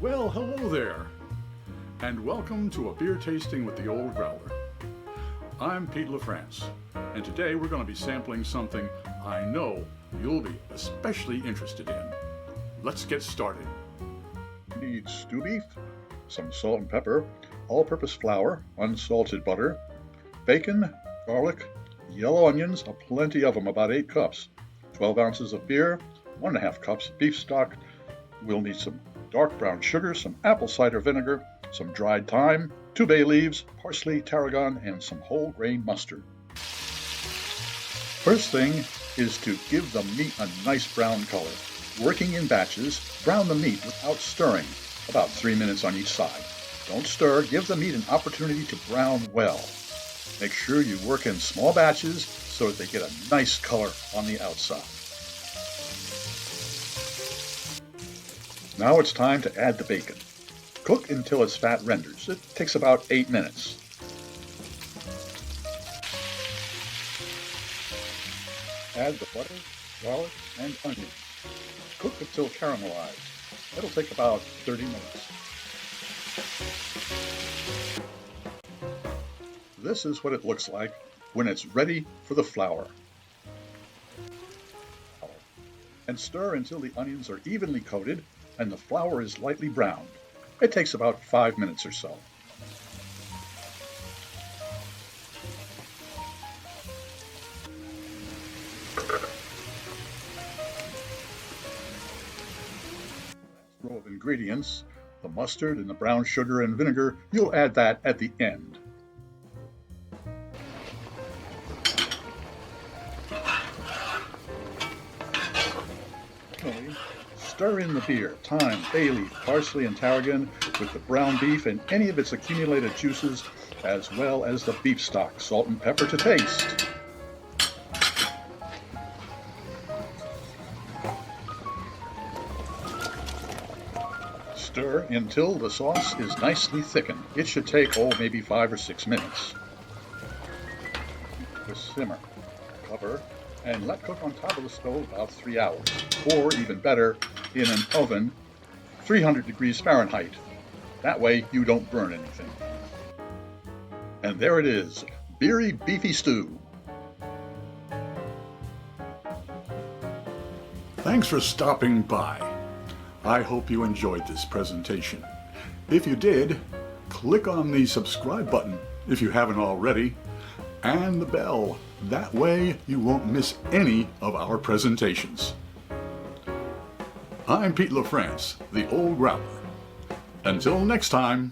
Well, hello there, and welcome to a beer tasting with the Old Growler. I'm Pete LaFrance, and today we're going to be sampling something I know you'll be especially interested in. Let's get started. You need stew beef, some salt and pepper, all-purpose flour, unsalted butter, bacon, garlic, yellow onions, plenty of them, about 8 cups, 12 ounces of beer, 1.5 cups of beef stock. We'll need some dark brown sugar, some apple cider vinegar, some dried thyme, 2 bay leaves, parsley, tarragon, and some whole grain mustard. First thing is to give the meat a nice brown color. Working in batches, brown the meat without stirring, about 3 minutes on each side. Don't stir, give the meat an opportunity to brown well. Make sure you work in small batches so that they get a nice color on the outside. Now it's time to add the bacon. Cook until its fat renders. It takes about 8 minutes. Add the butter, garlic, and onion. Cook until caramelized. It'll take about 30 minutes. This is what it looks like when it's ready for the flour. And stir until the onions are evenly coated and the flour is lightly browned. It takes about 5 minutes or so. Row of ingredients, the mustard and the brown sugar and vinegar, you'll add that at the end. Stir in the beer, thyme, bay leaf, parsley, and tarragon with the brown beef and any of its accumulated juices, as well as the beef stock, salt and pepper to taste. Stir until the sauce is nicely thickened. It should take, maybe 5 or 6 minutes. Just simmer. Cover and let cook on top of the stove about 3 hours, or even better, in an oven 300 degrees Fahrenheit. That way you don't burn anything. And there it is, Beery beefy stew. Thanks for stopping by. I hope you enjoyed this presentation. If you did, click on the subscribe button if you haven't already, and the bell. That way you won't miss any of our presentations. I'm Pete LaFrance, the Old Growler. Until next time.